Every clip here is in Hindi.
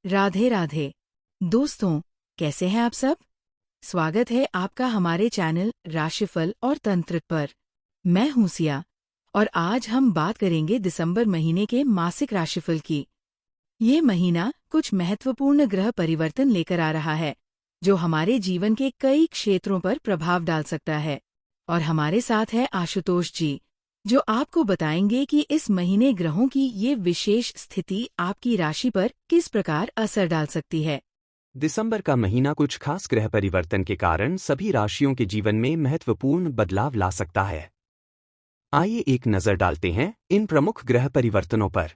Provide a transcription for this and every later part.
राधे राधे। दोस्तों, कैसे हैं आप सब? स्वागत है आपका हमारे चैनल राशिफल और तंत्र पर। मैं हूं सिया और आज हम बात करेंगे दिसंबर महीने के मासिक राशिफल की। ये महीना कुछ महत्वपूर्ण ग्रह परिवर्तन लेकर आ रहा है जो हमारे जीवन के कई क्षेत्रों पर प्रभाव डाल सकता है। और हमारे साथ है आशुतोष जी, जो आपको बताएंगे कि इस महीने ग्रहों की ये विशेष स्थिति आपकी राशि पर किस प्रकार असर डाल सकती है। दिसंबर का महीना कुछ खास ग्रह परिवर्तन के कारण सभी राशियों के जीवन में महत्वपूर्ण बदलाव ला सकता है। आइए एक नजर डालते हैं इन प्रमुख ग्रह परिवर्तनों पर।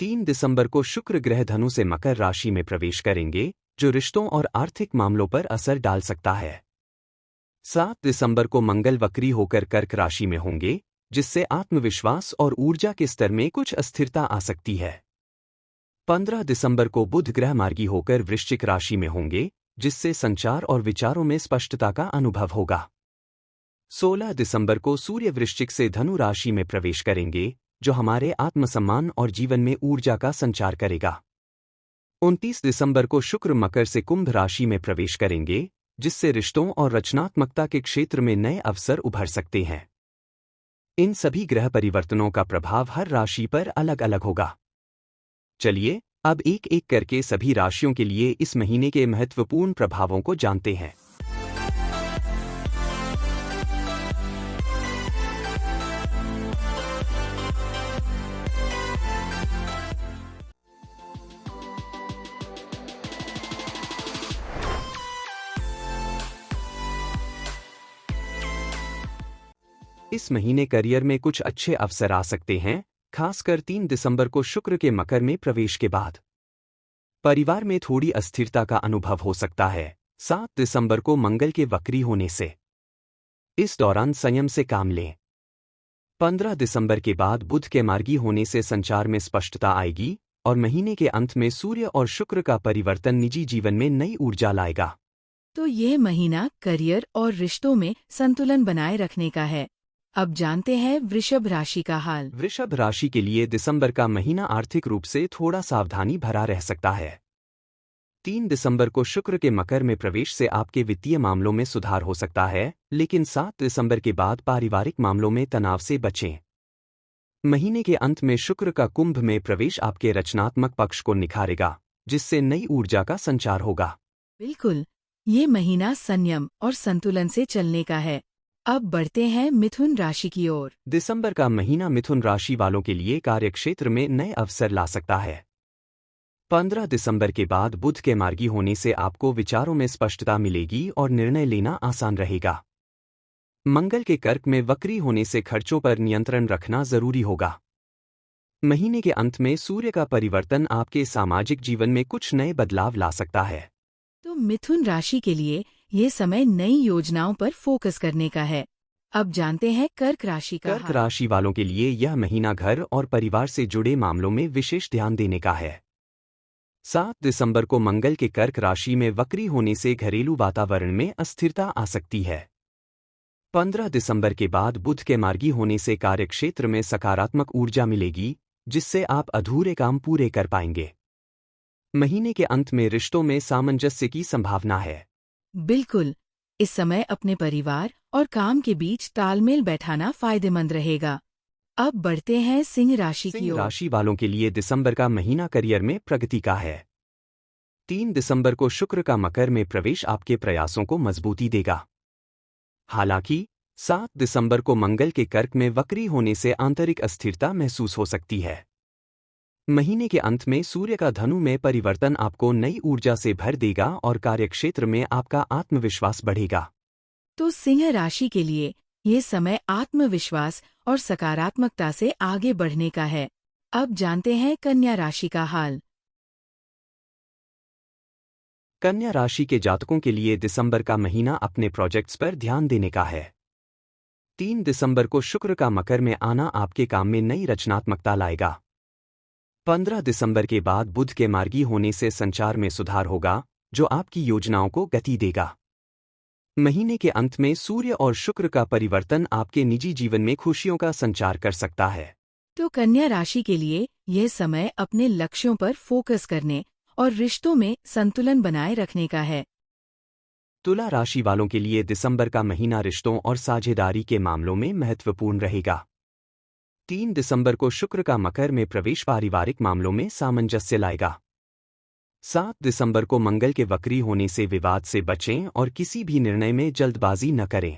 3 दिसंबर को शुक्र ग्रह धनु से मकर राशि में प्रवेश करेंगे, जो रिश्तों और आर्थिक मामलों पर असर डाल सकता है। 7 दिसंबर को मंगल वक्री होकर कर्क राशि में होंगे, जिससे आत्मविश्वास और ऊर्जा के स्तर में कुछ अस्थिरता आ सकती है। 15 दिसंबर को बुध ग्रह मार्गी होकर वृश्चिक राशि में होंगे, जिससे संचार और विचारों में स्पष्टता का अनुभव होगा। 16 दिसंबर को सूर्य वृश्चिक से धनु राशि में प्रवेश करेंगे, जो हमारे आत्मसम्मान और जीवन में ऊर्जा का संचार करेगा। 29 दिसंबर को शुक्र मकर से कुंभ राशि में प्रवेश करेंगे, जिससे रिश्तों और रचनात्मकता के क्षेत्र में नए अवसर उभर सकते हैं। इन सभी ग्रह परिवर्तनों का प्रभाव हर राशि पर अलग अलग होगा। चलिए अब एक एक करके सभी राशियों के लिए इस महीने के महत्वपूर्ण प्रभावों को जानते हैं। इस महीने करियर में कुछ अच्छे अवसर आ सकते हैं, खासकर 3 दिसंबर को शुक्र के मकर में प्रवेश के बाद। परिवार में थोड़ी अस्थिरता का अनुभव हो सकता है, 7 दिसंबर को मंगल के वक्री होने से। इस दौरान संयम से काम लें। 15 दिसंबर के बाद बुध के मार्गी होने से संचार में स्पष्टता आएगी और महीने के अंत में सूर्य और शुक्र का परिवर्तन निजी जीवन में नई ऊर्जा लाएगा। तो यह महीना करियर और रिश्तों में संतुलन बनाए रखने का है। अब जानते हैं वृषभ राशि का हाल। वृषभ राशि के लिए दिसंबर का महीना आर्थिक रूप से थोड़ा सावधानी भरा रह सकता है। 3 दिसंबर को शुक्र के मकर में प्रवेश से आपके वित्तीय मामलों में सुधार हो सकता है, लेकिन 7 दिसंबर के बाद पारिवारिक मामलों में तनाव से बचें। महीने के अंत में शुक्र का कुंभ में प्रवेश आपके रचनात्मक पक्ष को निखारेगा, जिससे नई ऊर्जा का संचार होगा। बिल्कुल, ये महीना संयम और संतुलन से चलने का है। अब बढ़ते हैं मिथुन राशि की ओर। दिसंबर का महीना मिथुन राशि वालों के लिए कार्यक्षेत्र में नए अवसर ला सकता है। 15 दिसंबर के बाद बुध के मार्गी होने से आपको विचारों में स्पष्टता मिलेगी और निर्णय लेना आसान रहेगा। मंगल के कर्क में वक्री होने से खर्चों पर नियंत्रण रखना जरूरी होगा। महीने के अंत में सूर्य का परिवर्तन आपके सामाजिक जीवन में कुछ नए बदलाव ला सकता है। तो मिथुन राशि के लिए ये समय नई योजनाओं पर फोकस करने का है। अब जानते हैं कर्क राशि का कर्क हाल। राशि वालों के लिए यह महीना घर और परिवार से जुड़े मामलों में विशेष ध्यान देने का है। 7 दिसंबर को मंगल के कर्क राशि में वक्री होने से घरेलू वातावरण में अस्थिरता आ सकती है। 15 दिसंबर के बाद बुध के मार्गी होने से कार्यक्षेत्र में सकारात्मक ऊर्जा मिलेगी, जिससे आप अधूरे काम पूरे कर पाएंगे। महीने के अंत में रिश्तों में सामंजस्य की संभावना है। बिल्कुल, इस समय अपने परिवार और काम के बीच तालमेल बैठाना फायदेमंद रहेगा। अब बढ़ते हैं सिंह राशि की सिंह ओर। राशि वालों के लिए दिसंबर का महीना करियर में प्रगति का है। 3 दिसंबर को शुक्र का मकर में प्रवेश आपके प्रयासों को मजबूती देगा। हालांकि 7 दिसंबर को मंगल के कर्क में वक्री होने से आंतरिक अस्थिरता महसूस हो सकती है। महीने के अंत में सूर्य का धनु में परिवर्तन आपको नई ऊर्जा से भर देगा और कार्यक्षेत्र में आपका आत्मविश्वास बढ़ेगा। तो सिंह राशि के लिए ये समय आत्मविश्वास और सकारात्मकता से आगे बढ़ने का है। अब जानते हैं कन्या राशि का हाल। कन्या राशि के जातकों के लिए दिसंबर का महीना अपने प्रोजेक्ट्स पर ध्यान देने का है। 3 दिसंबर को शुक्र का मकर में आना आपके काम में नई रचनात्मकता लाएगा। 15 दिसंबर के बाद बुध के मार्गी होने से संचार में सुधार होगा, जो आपकी योजनाओं को गति देगा। महीने के अंत में सूर्य और शुक्र का परिवर्तन आपके निजी जीवन में खुशियों का संचार कर सकता है। तो कन्या राशि के लिए यह समय अपने लक्ष्यों पर फोकस करने और रिश्तों में संतुलन बनाए रखने का है। तुला राशि वालों के लिए दिसंबर का महीना रिश्तों और साझेदारी के मामलों में महत्वपूर्ण रहेगा। 3 दिसंबर को शुक्र का मकर में प्रवेश पारिवारिक मामलों में सामंजस्य लाएगा। 7 दिसंबर को मंगल के वक्री होने से विवाद से बचें और किसी भी निर्णय में जल्दबाजी न करें।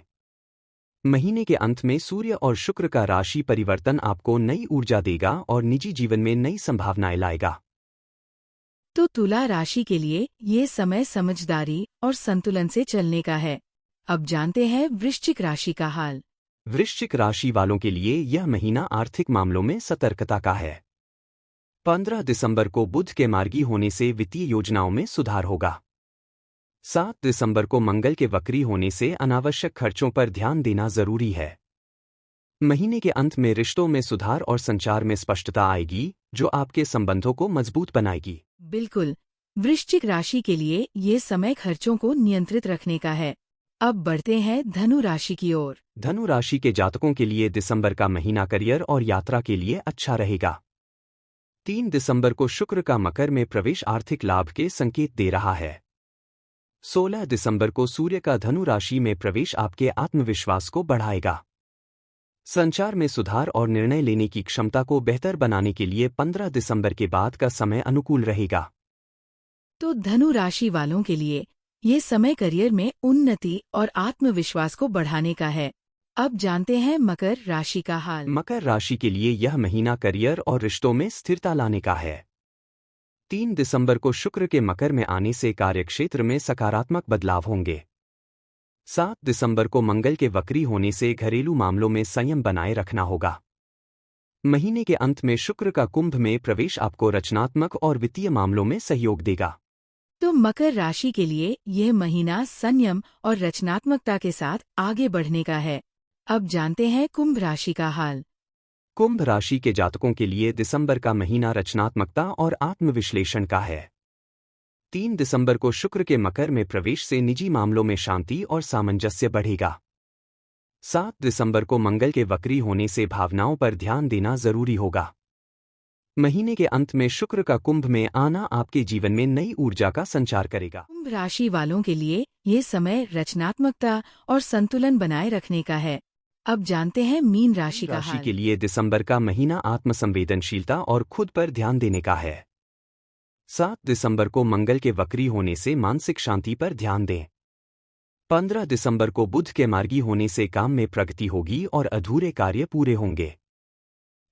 महीने के अंत में सूर्य और शुक्र का राशि परिवर्तन आपको नई ऊर्जा देगा और निजी जीवन में नई संभावनाएं लाएगा। तो तुला राशि के लिए ये समय समझदारी और संतुलन से चलने का है। अब जानते हैं वृश्चिक राशि का हाल। वृश्चिक राशि वालों के लिए यह महीना आर्थिक मामलों में सतर्कता का है। 15 दिसंबर को बुध के मार्गी होने से वित्तीय योजनाओं में सुधार होगा। 7 दिसंबर को मंगल के वक्री होने से अनावश्यक खर्चों पर ध्यान देना जरूरी है। महीने के अंत में रिश्तों में सुधार और संचार में स्पष्टता आएगी, जो आपके संबंधों को मजबूत बनाएगी। बिल्कुल, वृश्चिक राशि के लिए ये समय खर्चों को नियंत्रित रखने का है। अब बढ़ते हैं धनु राशि की ओर। धनु राशि के जातकों के लिए दिसंबर का महीना करियर और यात्रा के लिए अच्छा रहेगा। 3 दिसंबर को शुक्र का मकर में प्रवेश आर्थिक लाभ के संकेत दे रहा है। 16 दिसंबर को सूर्य का धनु राशि में प्रवेश आपके आत्मविश्वास को बढ़ाएगा। संचार में सुधार और निर्णय लेने की क्षमता को बेहतर बनाने के लिए 15 दिसंबर के बाद का समय अनुकूल रहेगा। तो धनु राशि वालों के लिए ये समय करियर में उन्नति और आत्मविश्वास को बढ़ाने का है। अब जानते हैं मकर राशि का हाल। मकर राशि के लिए यह महीना करियर और रिश्तों में स्थिरता लाने का है। 3 दिसंबर को शुक्र के मकर में आने से कार्यक्षेत्र में सकारात्मक बदलाव होंगे। 7 दिसंबर को मंगल के वक्री होने से घरेलू मामलों में संयम बनाए रखना होगा। महीने के अंत में शुक्र का कुंभ में प्रवेश आपको रचनात्मक और वित्तीय मामलों में सहयोग देगा। तो मकर राशि के लिए यह महीना संयम और रचनात्मकता के साथ आगे बढ़ने का है। अब जानते हैं कुंभ राशि का हाल। कुंभ राशि के जातकों के लिए दिसंबर का महीना रचनात्मकता और आत्मविश्लेषण का है। 3 दिसंबर को शुक्र के मकर में प्रवेश से निजी मामलों में शांति और सामंजस्य बढ़ेगा। 7 दिसंबर को मंगल के वक्री होने से भावनाओं पर ध्यान देना जरूरी होगा। महीने के अंत में शुक्र का कुंभ में आना आपके जीवन में नई ऊर्जा का संचार करेगा। कुंभ राशि वालों के लिए ये समय रचनात्मकता और संतुलन बनाए रखने का है। अब जानते हैं मीन राशि का हाल। के लिए दिसंबर का महीना आत्मसंवेदनशीलता और खुद पर ध्यान देने का है। 7 दिसंबर को मंगल के वक्री होने से मानसिक शांति पर ध्यान दें। 15 दिसंबर को बुध के मार्गी होने से काम में प्रगति होगी और अधूरे कार्य पूरे होंगे।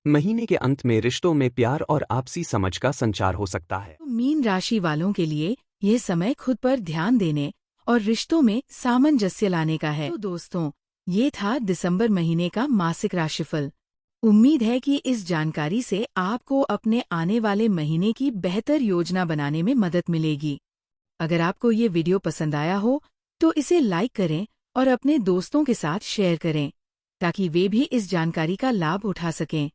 महीने के अंत में रिश्तों में प्यार और आपसी समझ का संचार हो सकता है। मीन राशि वालों के लिए ये समय खुद पर ध्यान देने और रिश्तों में सामंजस्य लाने का है। तो दोस्तों, ये था दिसंबर महीने का मासिक राशिफल। उम्मीद है कि इस जानकारी से आपको अपने आने वाले महीने की बेहतर योजना बनाने में मदद मिलेगी। अगर आपको ये वीडियो पसंद आया हो तो इसे लाइक करें और अपने दोस्तों के साथ शेयर करें, ताकि वे भी इस जानकारी का लाभ उठा सकें।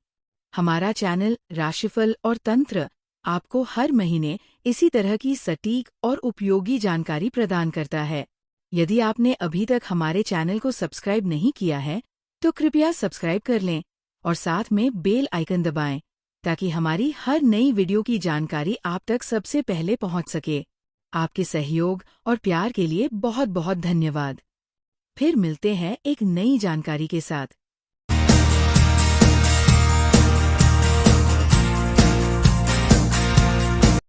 हमारा चैनल राशिफल और तंत्र आपको हर महीने इसी तरह की सटीक और उपयोगी जानकारी प्रदान करता है। यदि आपने अभी तक हमारे चैनल को सब्सक्राइब नहीं किया है तो कृपया सब्सक्राइब कर लें और साथ में बेल आइकन दबाएं, ताकि हमारी हर नई वीडियो की जानकारी आप तक सबसे पहले पहुंच सके। आपके सहयोग और प्यार के लिए बहुत बहुत धन्यवाद। फिर मिलते हैं एक नई जानकारी के साथ।